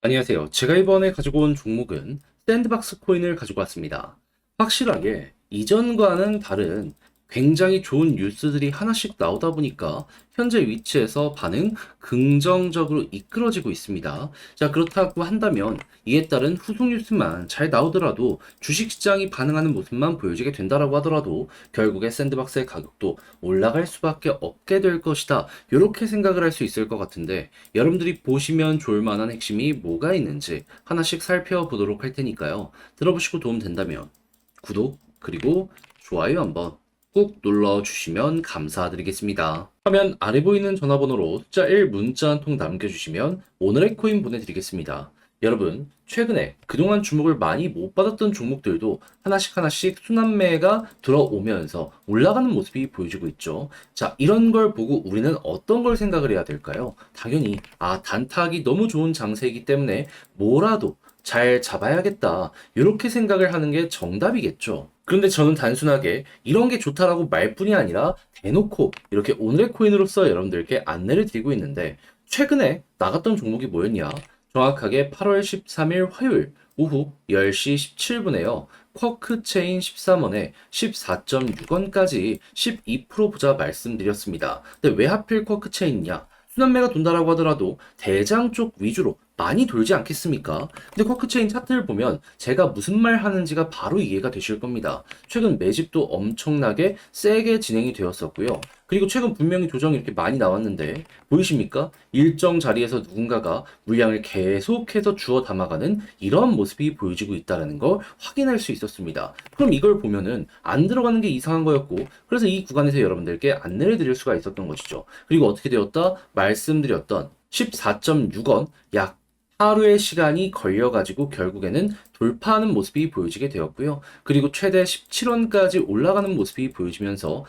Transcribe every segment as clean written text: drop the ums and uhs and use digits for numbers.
안녕하세요. 제가 이번에 가지고 온 종목은 샌드박스 코인을 가지고 왔습니다. 확실하게 이전과는 다른 굉장히 좋은 뉴스들이 하나씩 나오다 보니까 현재 위치에서 반응 긍정적으로 이끌어지고 있습니다. 자, 그렇다고 한다면 이에 따른 후속 뉴스만 잘 나오더라도 주식시장이 반응하는 모습만 보여지게 된다라고 하더라도 결국에 샌드박스의 가격도 올라갈 수밖에 없게 될 것이다. 이렇게 생각을 할 수 있을 것 같은데 여러분들이 보시면 좋을 만한 핵심이 뭐가 있는지 하나씩 살펴보도록 할 테니까요. 들어보시고 도움 된다면 구독 그리고 좋아요 한번 꾹 눌러주시면 감사드리겠습니다. 화면 아래 보이는 전화번호로 숫자 1 문자 한 통 남겨주시면 오늘의 코인 보내드리겠습니다. 여러분, 최근에 그동안 주목을 많이 못 받았던 종목들도 하나씩 순환매가 들어오면서 올라가는 모습이 보여지고 있죠. 자, 이런 걸 보고 우리는 어떤 걸 생각을 해야 될까요? 당연히, 단타하기 너무 좋은 장세이기 때문에 뭐라도 잘 잡아야겠다. 이렇게 생각을 하는 게 정답이겠죠. 그런데 저는 단순하게 이런 게 좋다라고 말뿐이 아니라 대놓고 이렇게 오늘의 코인으로서 여러분들께 안내를 드리고 있는데 최근에 나갔던 종목이 뭐였냐? 정확하게 8월 13일 화요일 오후 10시 17분에요. 쿼크 체인 13원에 14.6원까지 12% 보자 말씀드렸습니다. 근데 왜 하필 쿼크 체인이냐? 순환매가 돈다라고 하더라도 대장 쪽 위주로 많이 돌지 않겠습니까? 근데 쿼크체인 차트를 보면 제가 무슨 말 하는지가 바로 이해가 되실 겁니다. 최근 매집도 엄청나게 세게 진행이 되었었고요. 그리고 최근 분명히 조정이 이렇게 많이 나왔는데 보이십니까? 일정 자리에서 누군가가 물량을 계속해서 주워 담아가는 이런 모습이 보여지고 있다는 걸 확인할 수 있었습니다. 그럼 이걸 보면은 안 들어가는 게 이상한 거였고 그래서 이 구간에서 여러분들께 안내를 드릴 수가 있었던 것이죠. 그리고 어떻게 되었다? 말씀드렸던 14.6원 약 하루의 시간이 걸려가지고 결국에는 돌파하는 모습이 보여지게 되었고요. 그리고 최대 17원까지 올라가는 모습이 보여지면서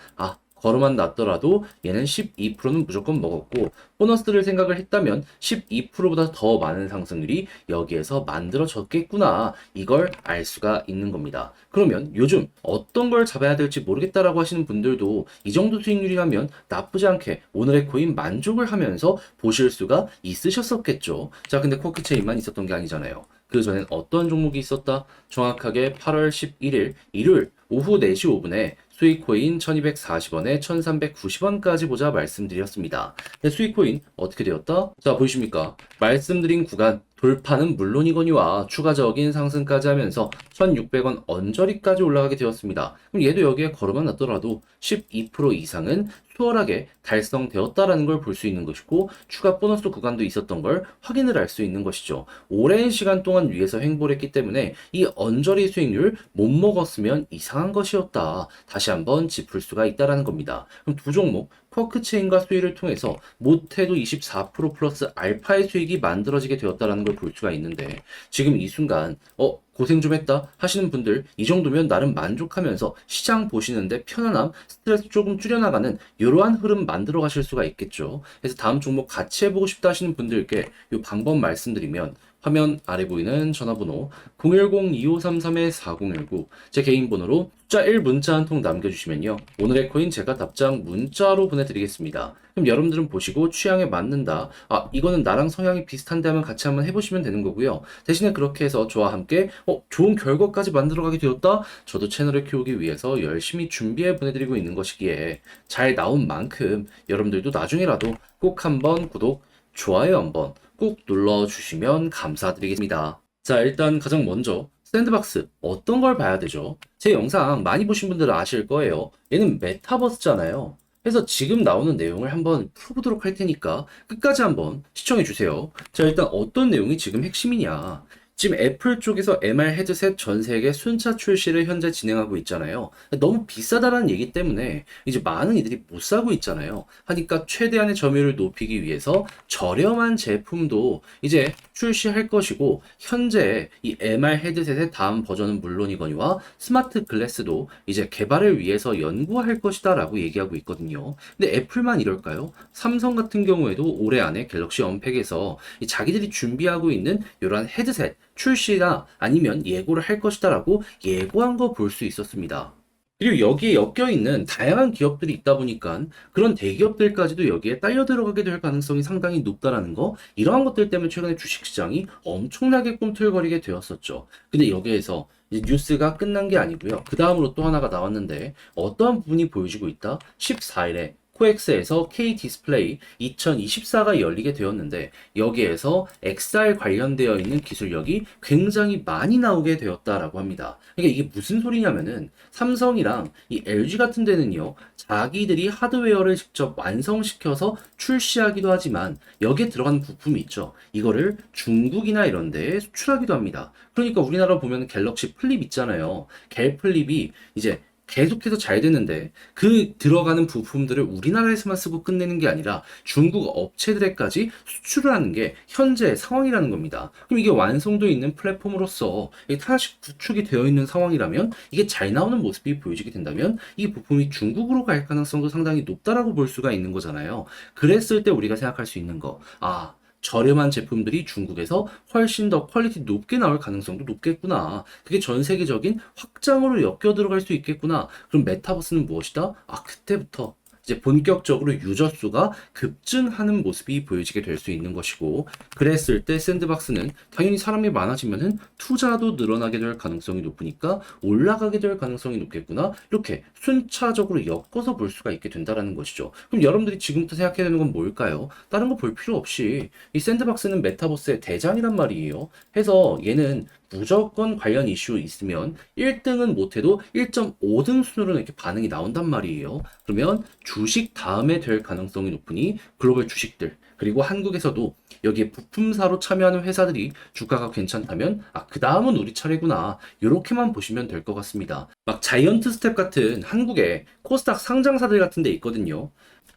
걸어만 놨더라도 얘는 12%는 무조건 먹었고 보너스를 생각을 했다면 12%보다 더 많은 상승률이 여기에서 만들어졌겠구나 이걸 알 수가 있는 겁니다. 그러면 요즘 어떤 걸 잡아야 될지 모르겠다라고 하시는 분들도 이 정도 수익률이라면 나쁘지 않게 오늘의 코인 만족을 하면서 보실 수가 있으셨었겠죠. 자, 근데 쿼크체인만 있었던 게 아니잖아요. 그 전엔 어떤 종목이 있었다? 정확하게 8월 11일 일요일 오후 4시 5분에 수익코인 1240원에 1390원까지 보자 말씀드렸습니다. 근데 수익코인 어떻게 되었다? 자, 보이십니까? 말씀드린 구간 돌파는 물론이거니와 추가적인 상승까지 하면서 1600원 언저리까지 올라가게 되었습니다. 그럼 얘도 여기에 걸어만 놨더라도 12% 이상은 수월하게 달성되었다라는 걸 볼 수 있는 것이고 추가 보너스 구간도 있었던 걸 확인을 할 수 있는 것이죠. 오랜 시간 동안 위에서 횡보를 했기 때문에 이 언저리 수익률 못 먹었으면 이상한 것이었다. 다시 한번 짚을 수가 있다라는 겁니다. 그럼 두 종목 쿼크체인과 수익을 통해서 못해도 24% 플러스 알파의 수익이 만들어지게 되었다는 걸 볼 수가 있는데 지금 이 순간 고생 좀 했다 하시는 분들 이 정도면 나름 만족하면서 시장 보시는데 편안함, 스트레스 조금 줄여나가는 이러한 흐름 만들어 가실 수가 있겠죠. 그래서 다음 종목 같이 해보고 싶다 하시는 분들께 이 방법 말씀드리면 화면 아래 보이는 전화번호 010-2533-4019 제 개인 번호로 숫자 1 문자 한 통 남겨주시면요. 오늘의 코인 제가 답장 문자로 보내드리겠습니다. 그럼 여러분들은 보시고 취향에 맞는다. 이거는 나랑 성향이 비슷한데 하면 같이 한번 해보시면 되는 거고요. 대신에 그렇게 해서 저와 함께 좋은 결과까지 만들어가게 되었다? 저도 채널을 키우기 위해서 열심히 준비해 보내드리고 있는 것이기에 잘 나온 만큼 여러분들도 나중에라도 꼭 한번 구독, 좋아요 한번 꾹 눌러주시면 감사드리겠습니다. 자, 일단 가장 먼저 샌드박스 어떤 걸 봐야 되죠? 제 영상 많이 보신 분들은 아실 거예요. 얘는 메타버스잖아요. 그래서 지금 나오는 내용을 한번 풀어보도록 할 테니까 끝까지 한번 시청해 주세요. 자, 일단 어떤 내용이 지금 핵심이냐. 지금 애플 쪽에서 MR 헤드셋 전 세계 순차 출시를 현재 진행하고 있잖아요. 너무 비싸다라는 얘기 때문에 이제 많은 이들이 못 사고 있잖아요. 하니까 최대한의 점유율을 높이기 위해서 저렴한 제품도 이제 출시할 것이고 현재 이 MR 헤드셋의 다음 버전은 물론이거니와 스마트 글래스도 이제 개발을 위해서 연구할 것이다 라고 얘기하고 있거든요. 근데 애플만 이럴까요? 삼성 같은 경우에도 올해 안에 갤럭시 언팩에서 자기들이 준비하고 있는 이러한 헤드셋 출시나 아니면 예고를 할 것이다 라고 예고한 거 볼 수 있었습니다. 그리고 여기에 엮여 있는 다양한 기업들이 있다 보니까 그런 대기업들까지도 여기에 딸려 들어가게 될 가능성이 상당히 높다라는 거, 이러한 것들 때문에 최근에 주식시장이 엄청나게 꿈틀거리게 되었었죠. 근데 여기에서 이제 뉴스가 끝난 게 아니고요. 그 다음으로 또 하나가 나왔는데 어떠한 부분이 보여지고 있다? 14일에 코엑스에서 K 디스플레이 2024가 열리게 되었는데 여기에서 XR 관련되어 있는 기술력이 굉장히 많이 나오게 되었다라고 합니다. 그러니까 이게 무슨 소리냐면은 삼성이랑 이 LG 같은 데는요, 자기들이 하드웨어를 직접 완성시켜서 출시하기도 하지만 여기에 들어가는 부품이 있죠. 이거를 중국이나 이런 데에 수출하기도 합니다. 그러니까 우리나라 보면 갤럭시 플립 있잖아요. 갤 플립이 이제 계속해서 잘 되는데 그 들어가는 부품들을 우리나라에서만 쓰고 끝내는 게 아니라 중국 업체들에까지 수출을 하는 게 현재 상황이라는 겁니다. 그럼 이게 완성도 있는 플랫폼으로서 하나씩 구축이 되어 있는 상황이라면 이게 잘 나오는 모습이 보여지게 된다면 이 부품이 중국으로 갈 가능성도 상당히 높다라고 볼 수가 있는 거잖아요. 그랬을 때 우리가 생각할 수 있는 거, 저렴한 제품들이 중국에서 훨씬 더 퀄리티 높게 나올 가능성도 높겠구나. 그게 전 세계적인 확장으로 엮여 들어갈 수 있겠구나. 그럼 메타버스는 무엇이다? 그때부터 이제 본격적으로 유저 수가 급증하는 모습이 보여지게 될 수 있는 것이고, 그랬을 때 샌드박스는 당연히 사람이 많아지면은 투자도 늘어나게 될 가능성이 높으니까 올라가게 될 가능성이 높겠구나. 이렇게 순차적으로 엮어서 볼 수가 있게 된다라는 것이죠. 그럼 여러분들이 지금부터 생각해야 되는 건 뭘까요? 다른 거 볼 필요 없이 이 샌드박스는 메타버스의 대장이란 말이에요. 해서 얘는 무조건 관련 이슈 있으면 1등은 못해도 1.5등 순으로 이렇게 반응이 나온단 말이에요. 그러면 주식 다음에 될 가능성이 높으니 글로벌 주식들, 그리고 한국에서도 여기에 부품사로 참여하는 회사들이 주가가 괜찮다면 그 다음은 우리 차례구나, 이렇게만 보시면 될 것 같습니다. 막 자이언트 스텝 같은 한국의 코스닥 상장사들 같은 데 있거든요.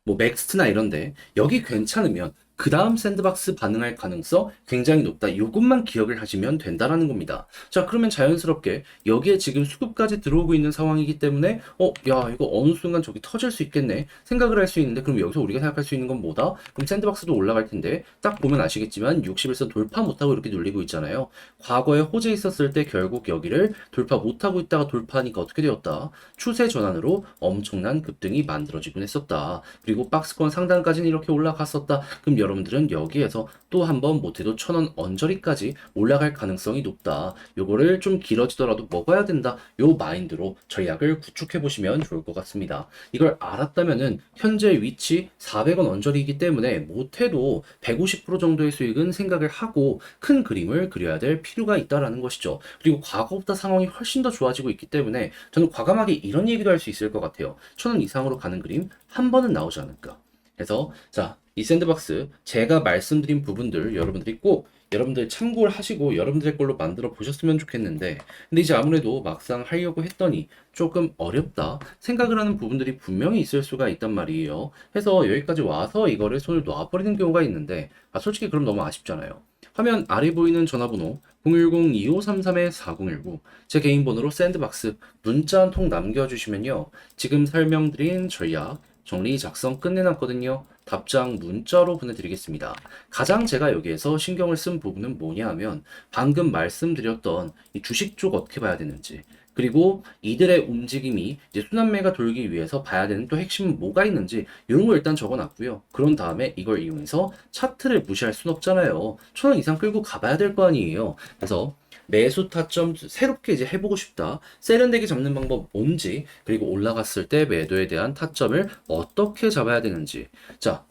뭐 맥스트나 이런데 여기 괜찮으면 그 다음 샌드박스 반응할 가능성 굉장히 높다. 이것만 기억을 하시면 된다라는 겁니다. 자, 그러면 자연스럽게 여기에 지금 수급까지 들어오고 있는 상황이기 때문에 야, 이거 어느 순간 저기 터질 수 있겠네 생각을 할 수 있는데, 그럼 여기서 우리가 생각할 수 있는 건 뭐다? 그럼 샌드박스도 올라갈 텐데 딱 보면 아시겠지만 60일선 돌파 못하고 이렇게 눌리고 있잖아요. 과거에 호재 있었을 때 결국 여기를 돌파 못하고 있다가 돌파하니까 어떻게 되었다? 추세 전환으로 엄청난 급등이 만들어지곤 했었다. 그리고 박스권 상단까지는 이렇게 올라갔었다. 그럼 여러분들은 여기에서 또 한번 못해도 1,000원 언저리까지 올라갈 가능성이 높다. 요거를 좀 길어지더라도 먹어야 된다. 요 마인드로 전략을 구축해 보시면 좋을 것 같습니다. 이걸 알았다면은 현재 위치 400원 언저리이기 때문에 못해도 150% 정도의 수익은 생각을 하고 큰 그림을 그려야 될 필요가 있다라는 것이죠. 그리고 과거보다 상황이 훨씬 더 좋아지고 있기 때문에 저는 과감하게 이런 얘기도 할 수 있을 것 같아요. 1,000원 이상으로 가는 그림 한 번은 나오지 않을까. 그래서 자, 이 샌드박스 제가 말씀드린 부분들 여러분들이 꼭 여러분들 참고를 하시고 여러분들의 걸로 만들어 보셨으면 좋겠는데, 근데 이제 아무래도 막상 하려고 했더니 조금 어렵다 생각을 하는 부분들이 분명히 있을 수가 있단 말이에요. 해서 여기까지 와서 이거를 손을 놔버리는 경우가 있는데 솔직히 그럼 너무 아쉽잖아요. 화면 아래 보이는 전화번호 010-2533-4019, 제 개인 번호로 샌드박스 문자 한 통 남겨주시면요, 지금 설명드린 전략 정리 작성 끝내놨거든요. 답장 문자로 보내드리겠습니다. 가장 제가 여기에서 신경을 쓴 부분은 뭐냐 하면 방금 말씀드렸던 이 주식 쪽 어떻게 봐야 되는지, 그리고 이들의 움직임이 이제 순환매가 돌기 위해서 봐야 되는 또 핵심은 뭐가 있는지 이런 거 일단 적어놨고요. 그런 다음에 이걸 이용해서 차트를 무시할 순 없잖아요. 1,000원 이상 끌고 가봐야 될 거 아니에요. 그래서 매수 타점 새롭게 이제 해보고 싶다. 세련되게 잡는 방법 뭔지, 그리고 올라갔을 때 매도에 대한 타점을 어떻게 잡아야 되는지. 자,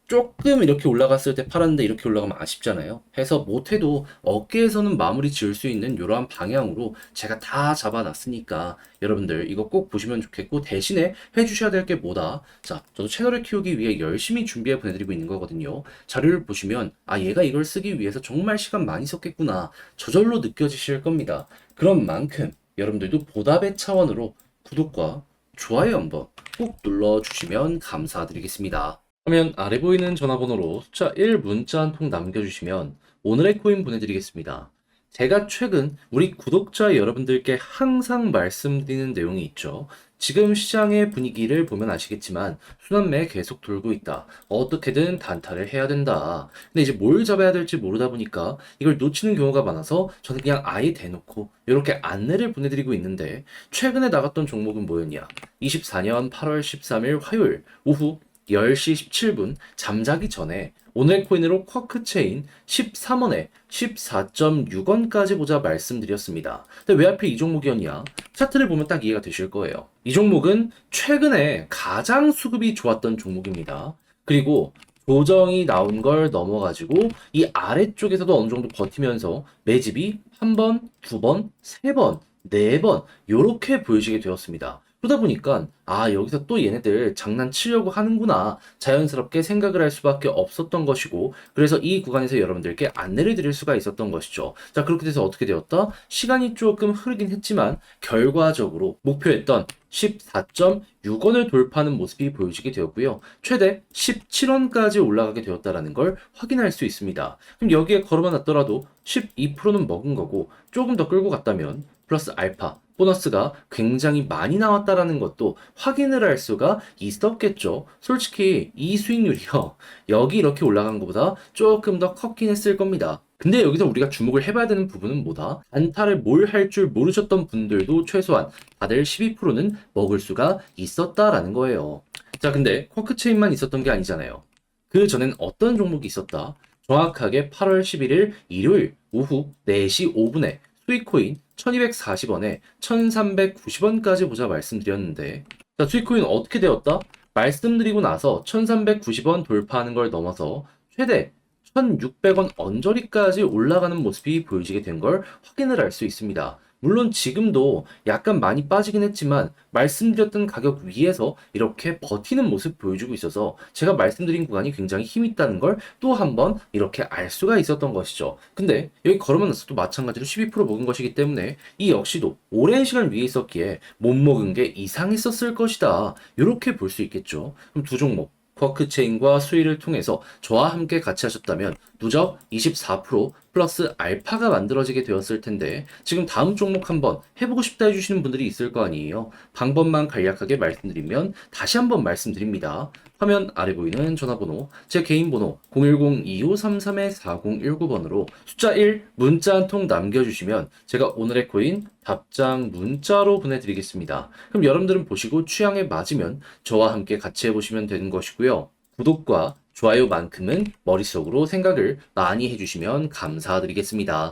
조금 이렇게 올라갔을 때 팔았는데 이렇게 올라가면 아쉽잖아요. 해서 못해도 어깨에서는 마무리 지을 수 있는 이러한 방향으로 제가 다 잡아놨으니까 여러분들 이거 꼭 보시면 좋겠고, 대신에 해주셔야 될 게 뭐다? 자, 저도 채널을 키우기 위해 열심히 준비해 보내드리고 있는 거거든요. 자료를 보시면 얘가 이걸 쓰기 위해서 정말 시간 많이 썼겠구나, 저절로 느껴지실 겁니다. 그런 만큼 여러분들도 보답의 차원으로 구독과 좋아요 한번 꼭 눌러주시면 감사드리겠습니다. 그러면 아래 보이는 전화번호로 숫자 1 문자 한 통 남겨주시면 오늘의 코인 보내드리겠습니다. 제가 최근 우리 구독자 여러분들께 항상 말씀드리는 내용이 있죠. 지금 시장의 분위기를 보면 아시겠지만 순환매 계속 돌고 있다. 어떻게든 단타를 해야 된다. 근데 이제 뭘 잡아야 될지 모르다 보니까 이걸 놓치는 경우가 많아서 저는 그냥 아예 대놓고 이렇게 안내를 보내드리고 있는데 최근에 나갔던 종목은 뭐였냐? 24년 8월 13일 화요일 오후 10시 17분 잠자기 전에 오늘 코인으로 쿼크체인 13원에 14.6원까지 보자 말씀드렸습니다. 근데 왜 하필 이 종목이었냐? 차트를 보면 딱 이해가 되실 거예요. 이 종목은 최근에 가장 수급이 좋았던 종목입니다. 그리고 조정이 나온 걸 넘어가지고 이 아래쪽에서도 어느 정도 버티면서 매집이 한 번, 두 번, 세 번, 네 번 요렇게 보여지게 되었습니다. 그러다 보니까 여기서 또 얘네들 장난치려고 하는구나 자연스럽게 생각을 할 수밖에 없었던 것이고 그래서 이 구간에서 여러분들께 안내를 드릴 수가 있었던 것이죠. 자, 그렇게 돼서 어떻게 되었다? 시간이 조금 흐르긴 했지만 결과적으로 목표했던 14.6원을 돌파하는 모습이 보여지게 되었고요. 최대 17원까지 올라가게 되었다는 걸 확인할 수 있습니다. 그럼 여기에 걸어만 놨더라도 12%는 먹은 거고 조금 더 끌고 갔다면 플러스 알파 보너스가 굉장히 많이 나왔다라는 것도 확인을 할 수가 있었겠죠. 솔직히 이 수익률이요. 여기 이렇게 올라간 것보다 조금 더 컸긴 했을 겁니다. 근데 여기서 우리가 주목을 해봐야 되는 부분은 뭐다? 단타를 뭘 할 줄 모르셨던 분들도 최소한 다들 12%는 먹을 수가 있었다라는 거예요. 자, 근데 쿼크체인만 있었던 게 아니잖아요. 그 전엔 어떤 종목이 있었다? 정확하게 8월 11일 일요일 오후 4시 5분에 수익코인 1240원에 1390원까지 보자 말씀드렸는데 자, 수익코인 어떻게 되었다? 말씀드리고 나서 1390원 돌파하는 걸 넘어서 최대 1600원 언저리까지 올라가는 모습이 보여지게 된 걸 확인을 할 수 있습니다. 물론 지금도 약간 많이 빠지긴 했지만 말씀드렸던 가격 위에서 이렇게 버티는 모습 보여주고 있어서 제가 말씀드린 구간이 굉장히 힘 있다는 걸 또 한번 이렇게 알 수가 있었던 것이죠. 근데 여기 걸으면 나서도 마찬가지로 12% 먹은 것이기 때문에 이 역시도 오랜 시간 위에 있었기에 못 먹은 게 이상했었을 것이다. 이렇게 볼 수 있겠죠. 그럼 두 종목 쿼크체인과 수위를 통해서 저와 함께 같이 하셨다면 누적 24% 플러스 알파가 만들어지게 되었을 텐데 지금 다음 종목 한번 해보고 싶다 해주시는 분들이 있을 거 아니에요. 방법만 간략하게 말씀드리면 다시 한번 말씀드립니다. 화면 아래 보이는 전화번호, 제 개인 번호 010-2533-4019번으로 숫자 1 문자 한 통 남겨주시면 제가 오늘의 코인 답장 문자로 보내드리겠습니다. 그럼 여러분들은 보시고 취향에 맞으면 저와 함께 같이 해보시면 되는 것이고요. 구독과 좋아요만큼은 머릿속으로 생각을 많이 해주시면 감사드리겠습니다.